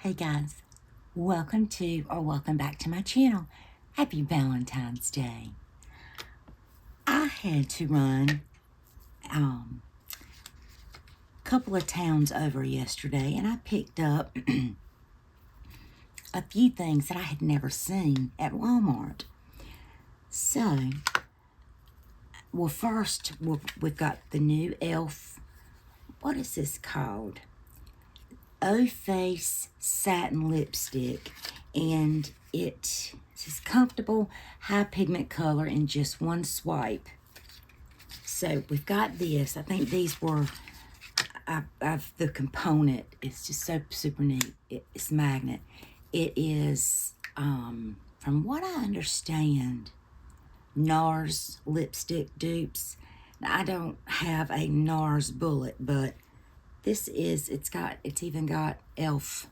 Hey guys, welcome back to my channel. Happy Valentine's Day. I had to run a couple of towns over yesterday, and I picked up a few things that I had never seen at Walmart. So, first we've got the new e.l.f. What is this called? O-Face satin lipstick, and it is comfortable, high pigment color in just one swipe. So we've got this. I think these were, the component is just so super neat. It's magnet. It is, from what I understand, NARS lipstick dupes. Now, I don't have a NARS bullet, but this is, it's even got e.l.f.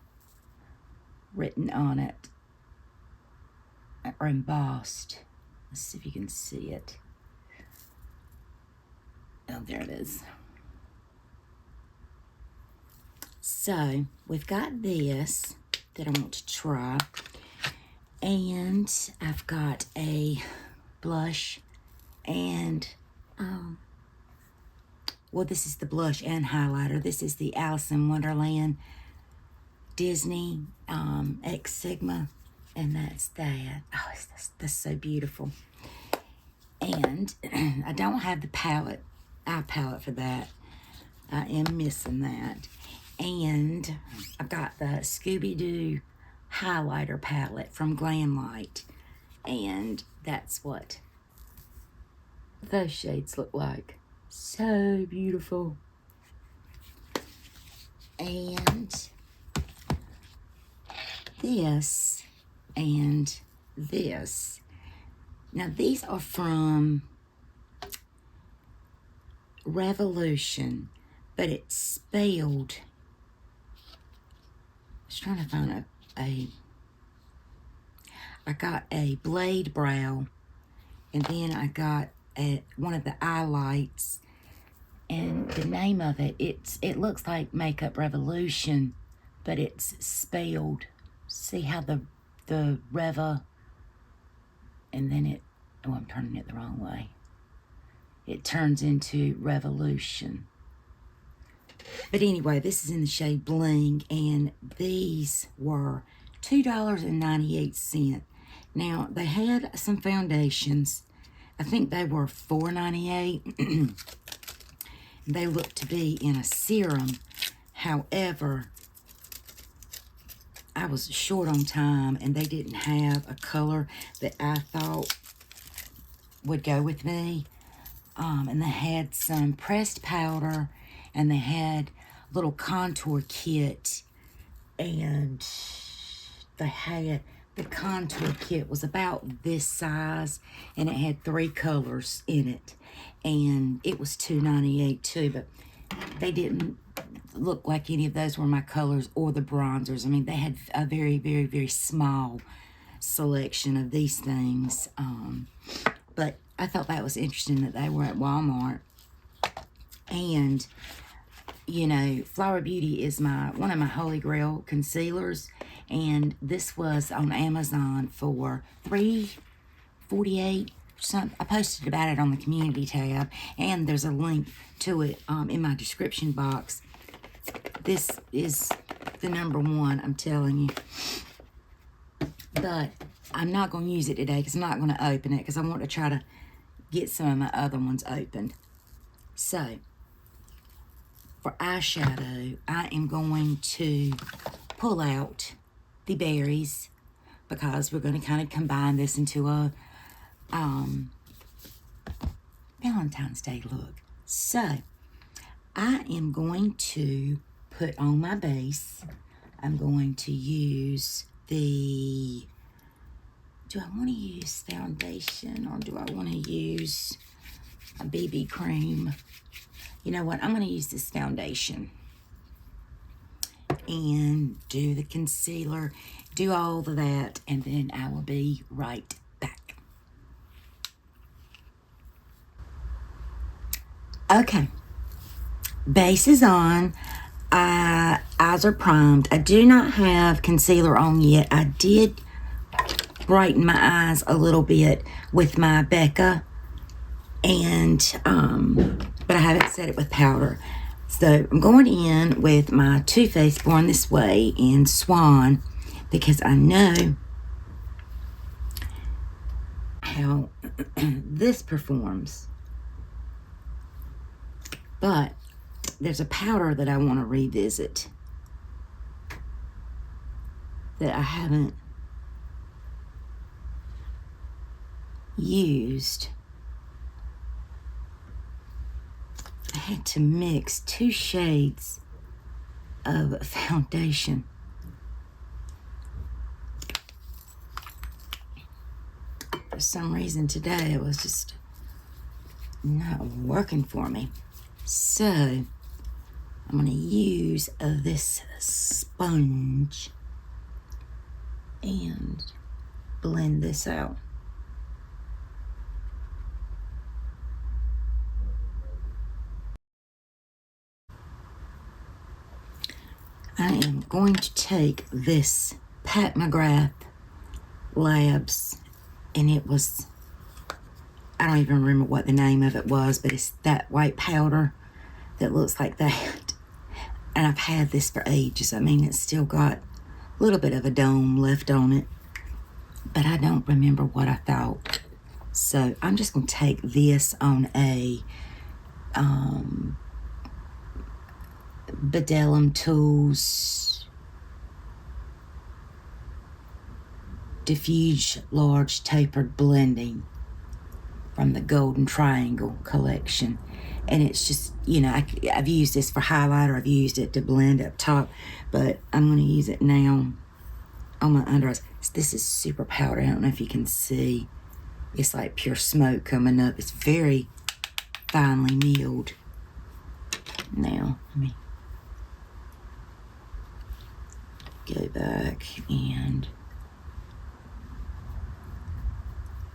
written on it, or embossed. Let's see if you can see it. Oh, there it is. So, we've got this that I want to try, and I've got a blush and, this is the blush and highlighter. This is the Alice in Wonderland Disney X Sigma, and that's that. Oh, that's so beautiful. And I don't have the eye palette for that. I am missing that. And I've got the Scooby highlighter palette from Glamlight, and that's what those shades look like. So beautiful. And this and this. Now these are from Revolution, but it's spelled, I was trying to find I got a blade brow, and then I got one of the eyelids, and the name of it, it looks like Makeup Revolution, but it's spelled, see how the Reva, and then I'm turning it the wrong way. It turns into Revolution. But anyway, this is in the shade Bling, and these were $2.98. Now, they had some foundations. I think they were $4.98. They look to be in a serum. However, I was short on time, and they didn't have a color that I thought would go with me. And they had some pressed powder, and they had a little contour kit, and they had, the contour kit was about this size, and it had 3 colors in it, and it was $2.98 too, but they didn't look like any of those were my colors or the bronzers. I mean, they had a very, very, very small selection of these things, but I thought that was interesting that they were at Walmart. And, you know, Flower Beauty is one of my holy grail concealers, and this was on Amazon for $3.48 something. I posted about it on the community tab, and there's a link to it in my description box. This is the #1, I'm telling you. But I'm not going to use it today because I'm not going to open it, because I want to try to get some of my other ones opened. So, for eyeshadow, I am going to pull out the berries, because we're going to kind of combine this into a Valentine's Day look. So, I am going to put on my base. I'm going to use the, do I want to use foundation, or do I want to use a BB cream? You know what? I'm going to use this foundation and do the concealer, do all of that, and then I will be right back. Okay, base is on. I eyes are primed. I do not have concealer on yet. I did brighten my eyes a little bit with my Becca, and but I haven't set it with powder. So I'm going in with my Too Faced Born This Way in Swan, because I know how this performs. But there's a powder that I want to revisit that I haven't used. I had to mix 2 shades of foundation. For some reason today it was just not working for me. So I'm going to use this sponge and blend this out. I am going to take this Pat McGrath Labs, and it was, I don't even remember what the name of it was, but it's that white powder that looks like that. And I've had this for ages. I mean, it's still got a little bit of a dome left on it, but I don't remember what I thought. So I'm just going to take this on a Bedellum Tools Diffuse Large Tapered Blending from the Golden Triangle collection. And it's just, you know, I've used this for highlighter. I've used it to blend up top, but I'm going to use it now on my under eyes. This is super powder. I don't know if you can see. It's like pure smoke coming up. It's very finely milled. Now, let me go back, and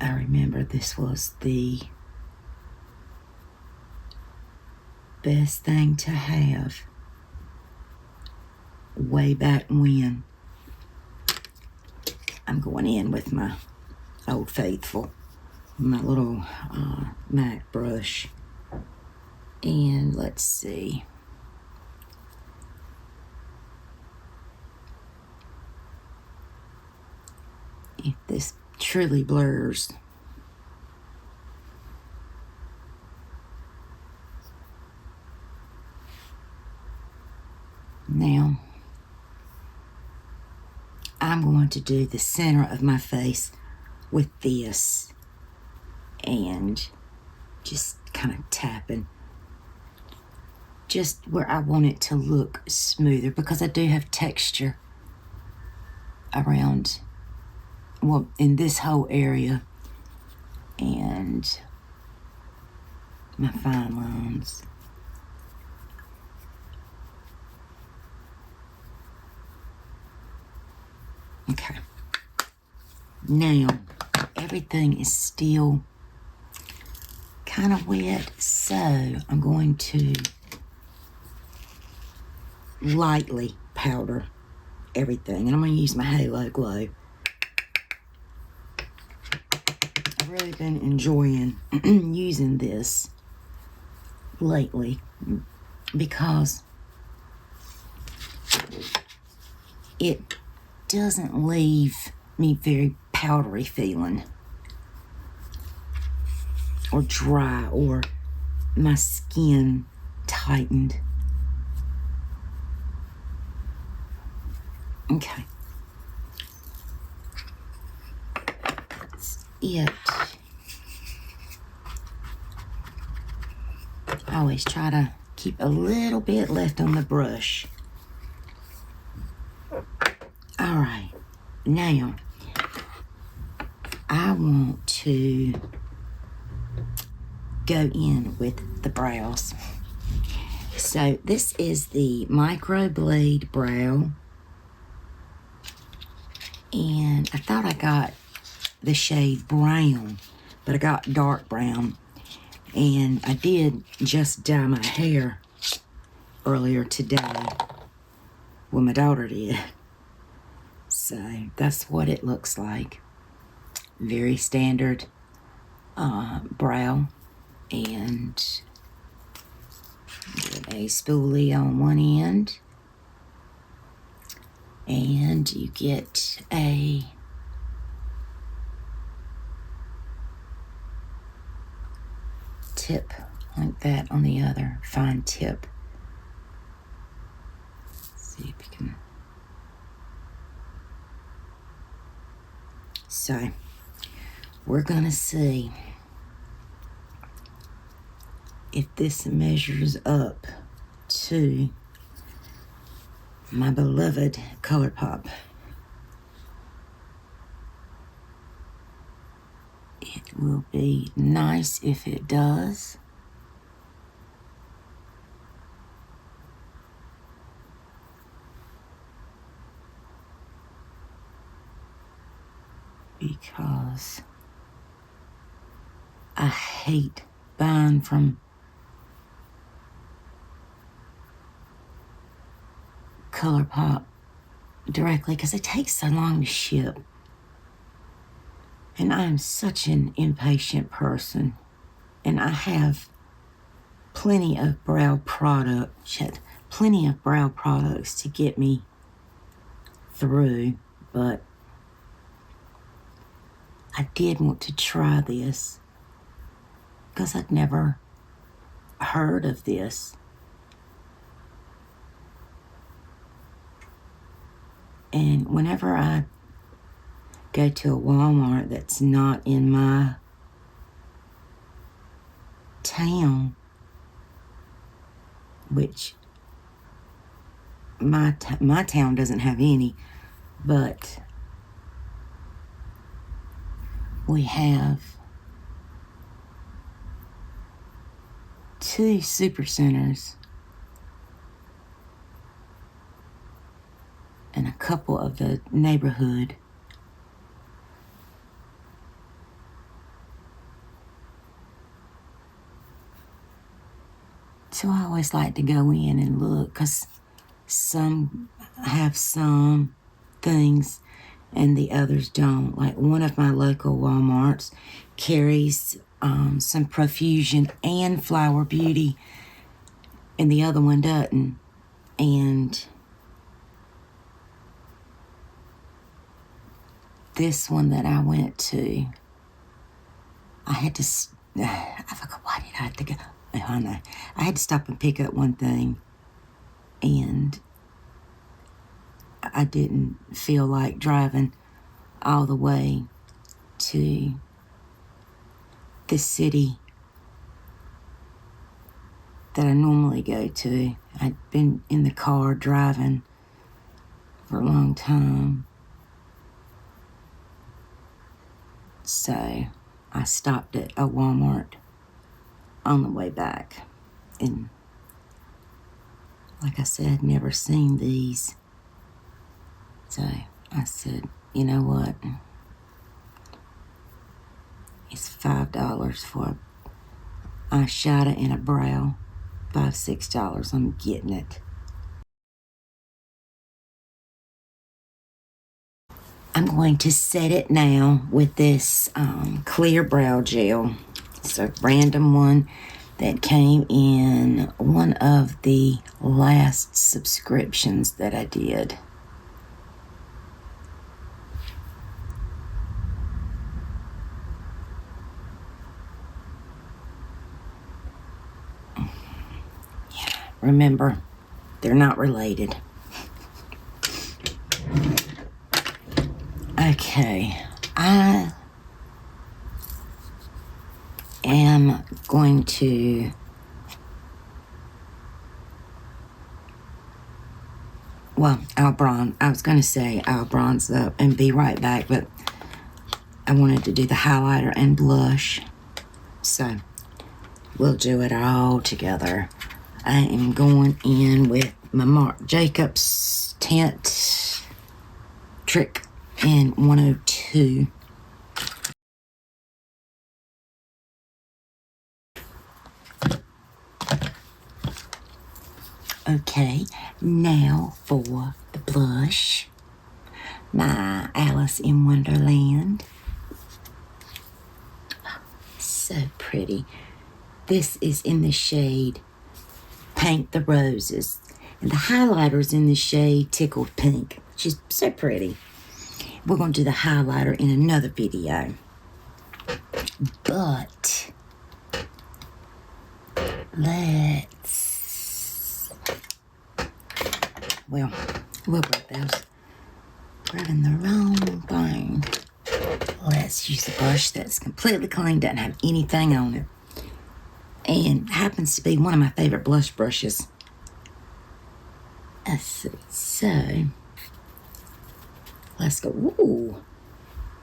I remember this was the best thing to have way back when. I'm going in with my Old Faithful, my little MAC brush, and let's see. If this truly blurs. Now, I'm going to do the center of my face with this, and just kind of tapping just where I want it to look smoother, because I do have texture around, well, in this whole area, and my fine lines. Okay. Now, everything is still kind of wet, so I'm going to lightly powder everything, and I'm going to use my Halo Glow. I've really been enjoying using this lately because it doesn't leave me very powdery feeling or dry or my skin tightened. Okay. That's it. I always try to keep a little bit left on the brush. All right, now I want to go in with the brows. So this is the Microblade Brow, and I thought I got the shade brown, but I got dark brown, and I did just dye my hair earlier today. Well, my daughter did. So that's what it looks like. Very standard brow, and get a spoolie on one end, and you get a tip like that on the other, fine tip. See if you can. So we're gonna see if this measures up to my beloved ColourPop. It will be nice if it does. Because I hate buying from ColourPop directly because it takes so long to ship. And I'm such an impatient person. And I have plenty of brow products to get me through, but I did want to try this because I'd never heard of this. And whenever I go to a Walmart that's not in my town, which my town doesn't have any, but we have 2 super centers and a couple of the neighborhood. So I always like to go in and look, because some have some things and the others don't. Like one of my local Walmarts carries some Profusion and Flower Beauty, and the other one doesn't. And this one that I went to, I had to, I forgot, why did I have to go? I know. I had to stop and pick up one thing, and I didn't feel like driving all the way to the city that I normally go to. I'd been in the car driving for a long time. So I stopped at a Walmart on the way back. And like I said, I'd never seen these. So I said, you know what? It's $5 for an eyeshadow and a brow. $5-6. I'm getting it. I'm going to set it now with this clear brow gel. It's a random one that came in one of the last subscriptions that I did. Yeah, remember, they're not related. Okay, I am going to I was going to say I'll bronze up and be right back, but I wanted to do the highlighter and blush, so we'll do it all together. I am going in with my Marc Jacobs Tint Trick in 102. Okay, now for the blush, my Alice in Wonderland. So pretty. This is in the shade Paint the Roses. And the highlighter's in the shade Tickled Pink. She's so pretty. We're going to do the highlighter in another video. But let's... Well, we'll grab those. Grabbing the wrong thing. Let's use a brush that's completely clean, doesn't have anything on it. And happens to be one of my favorite blush brushes. Let's see. So, let's go. Ooh.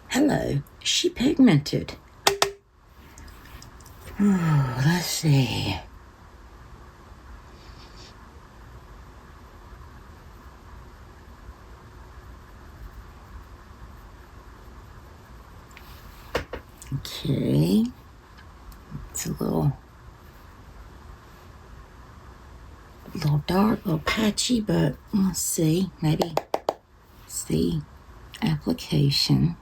Hello. Is she pigmented? Ooh, let's see. Okay. It's a little dark, a little patchy, but let's see. Maybe see application.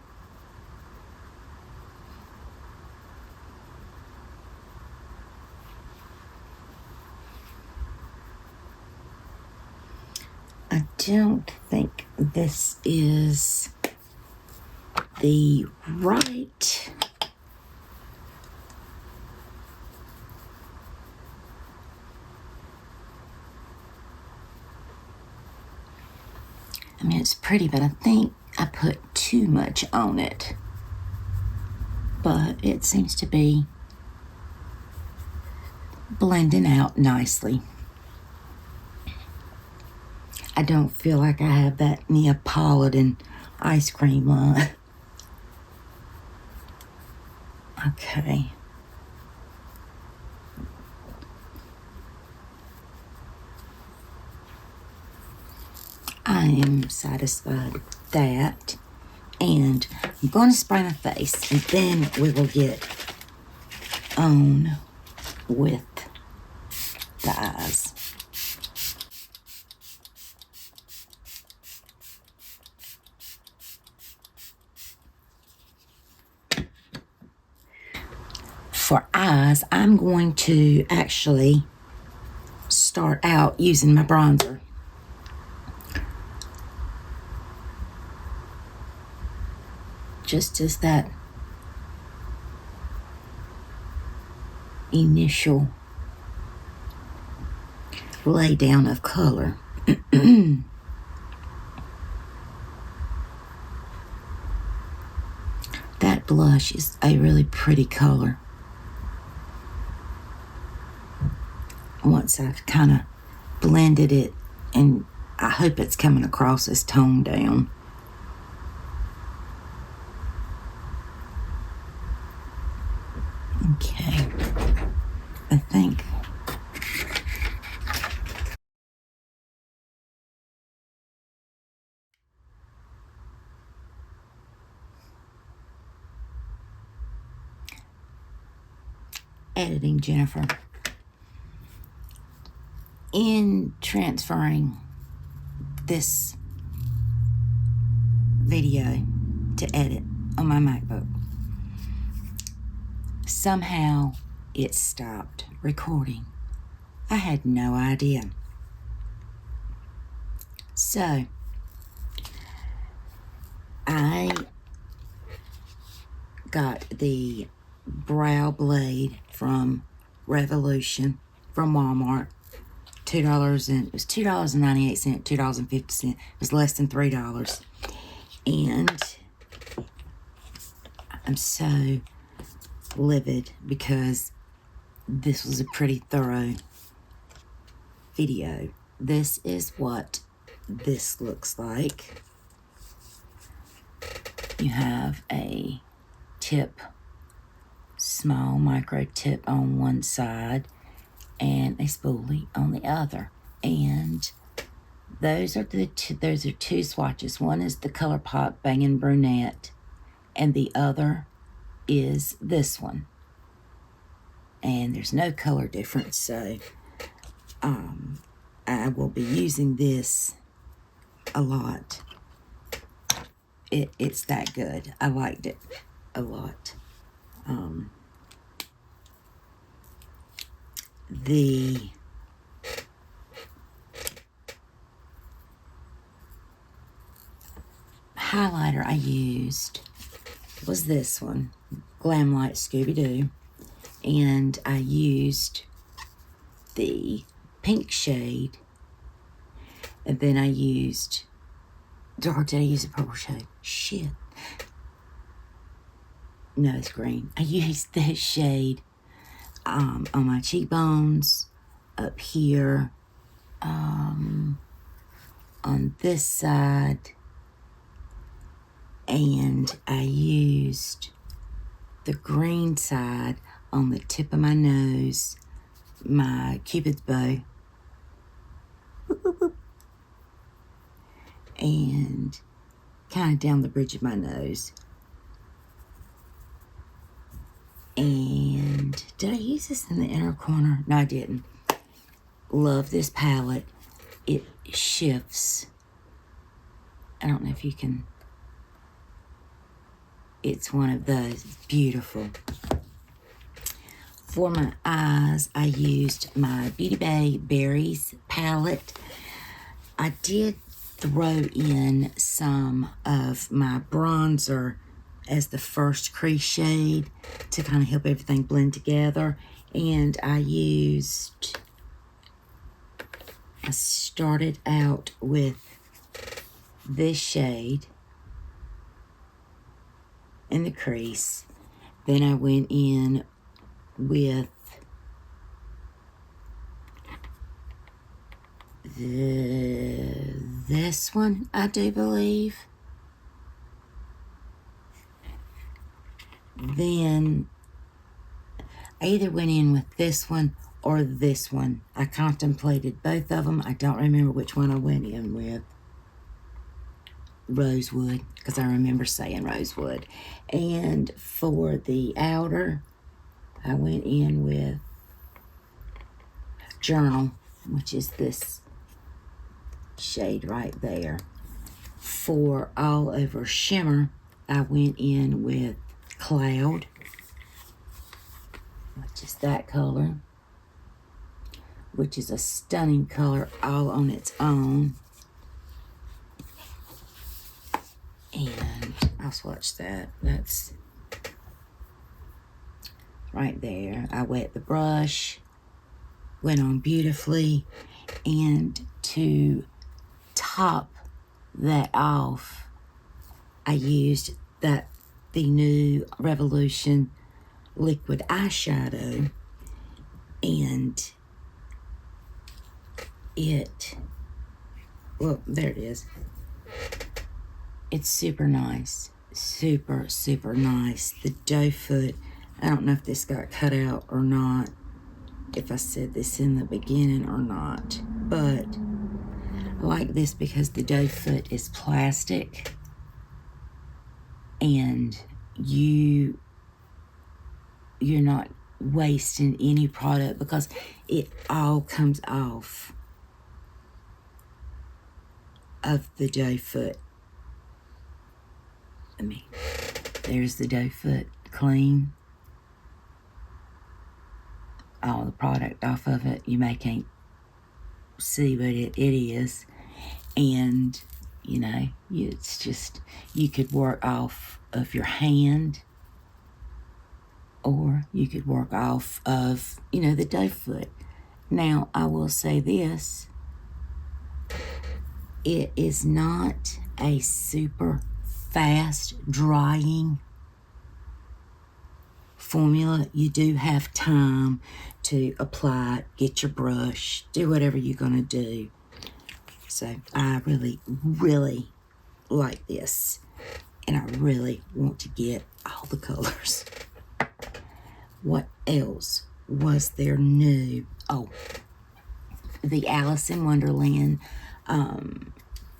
I don't think this is the right I mean, it's pretty, but I think I put too much on it. But it seems to be blending out nicely. I don't feel like I have that Neapolitan ice cream line. Okay. I am satisfied with that. And I'm going to spray my face, and then we will get on with the eyes. For eyes, I'm going to actually start out using my bronzer. Just as that initial lay down of color. That blush is a really pretty color. Once I've kind of blended it, and I hope it's coming across as toned down. Okay, I think editing, Jennifer. In transferring this video to edit on my MacBook, somehow it stopped recording. I had no idea. So I got the brow blade from Revolution from Walmart. $2, and it was $2.98, $2.50. It was less than $3. And I'm so livid because this was a pretty thorough video. This is what this looks like. You have a tip, small micro tip on one side, and a spoolie on the other. And those are two swatches. One is the ColourPop Bangin' Brunette, and the other is this one. And there's no color difference, so I will be using this a lot. It's that good. I liked it a lot. The highlighter I used was this one, Glam Light Scooby-Doo, and I used the pink shade, and then I used, or did I use a purple shade? Shit. No, it's green. I used this shade on my cheekbones, up here, on this side, and I used the green side on the tip of my nose, my Cupid's bow, and kind of down the bridge of my nose. And did I use this in the inner corner? No, I didn't. Love this palette. It shifts. I don't know if you can. It's one of those. It's beautiful. For my eyes, I used my Beauty Bay Berries palette. I did throw in some of my bronzer as the first crease shade to kind of help everything blend together. And I started out with this shade in the crease. Then I went in with this one, I do believe. Then I either went in with this one or this one. I contemplated both of them. I don't remember which one I went in with. Rosewood, because I remember saying rosewood. And for the outer, I went in with Journal, which is this shade right there. For all over shimmer, I went in with Cloud, which is that color, which is a stunning color all on its own. And I'll swatch that. That's right there. I wet the brush, went on beautifully, and to top that off, I used the new Revolution liquid eyeshadow, and well, there it is. It's super nice. Super, super nice. The doe foot, I don't know if this got cut out or not, if I said this in the beginning or not, but I like this because the doe foot is plastic, and you're not wasting any product because it all comes off of the doe foot. There's the doe foot clean. All the product off of it. You may can't see, but it is. And, you know, it's just, you could work off of your hand, or you could work off of, you know, the doe foot. Now, I will say this. It is not a super fast drying formula. You do have time to apply it, get your brush, do whatever you're going to do. So I really, really like this. And I really want to get all the colors. What else was there new? Oh, the Alice in Wonderland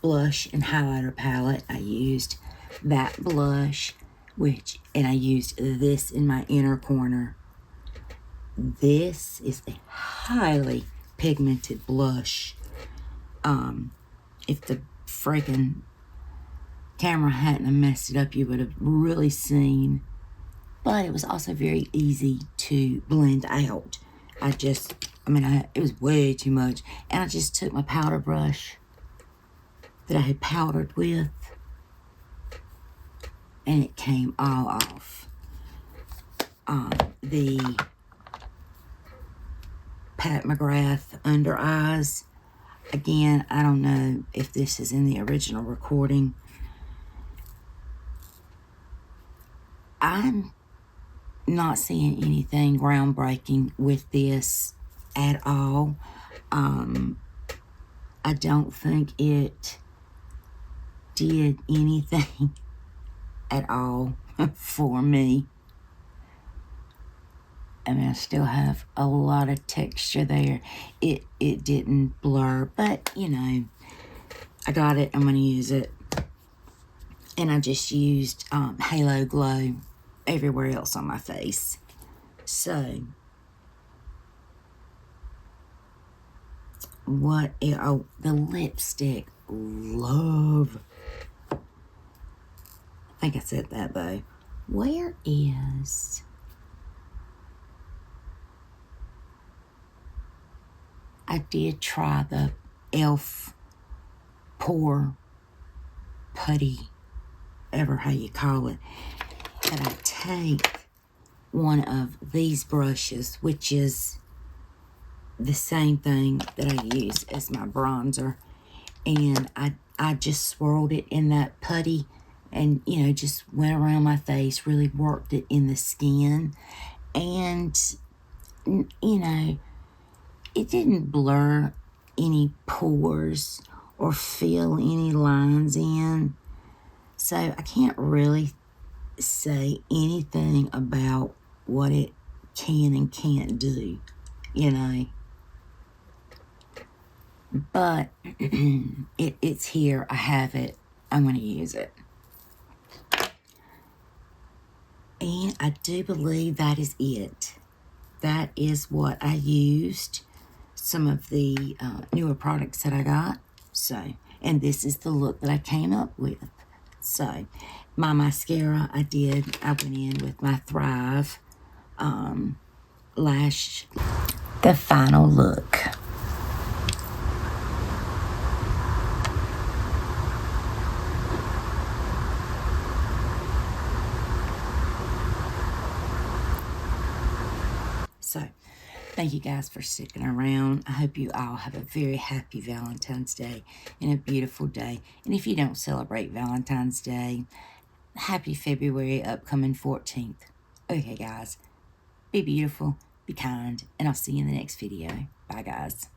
blush and highlighter palette. I used that blush, and I used this in my inner corner. This is a highly pigmented blush. If the freaking camera hadn't have messed it up, you would have really seen. But it was also very easy to blend out. It was way too much. And I just took my powder brush that I had powdered with, and it came all off. The Pat McGrath under eyes. Again, I don't know if this is in the original recording. I'm not seeing anything groundbreaking with this at all. I don't think it did anything at all for me. I mean, I still have a lot of texture there. It didn't blur, but, you know, I got it. I'm going to use it. And I just used Halo Glow everywhere else on my face. So, the lipstick. Love. I think I said that, though. Where is... I did try the e.l.f. Pore Putty, ever how you call it. But I take one of these brushes, which is the same thing that I use as my bronzer, and I just swirled it in that putty and, you know, just went around my face, really worked it in the skin, and, you know, it didn't blur any pores or fill any lines in. So I can't really say anything about what it can and can't do, you know. But it's here. I have it. I'm going to use it. And I do believe that is it. That is what I used. Some of the newer products that I got. So, and this is the look that I came up with. So, my mascara, I went in with my Thrive Lash. The final look. So, thank you guys for sticking around. I hope you all have a very happy Valentine's Day and a beautiful day. And if you don't celebrate Valentine's Day, happy February upcoming 14th. Okay, guys. Be beautiful, be kind, and I'll see you in the next video. Bye, guys.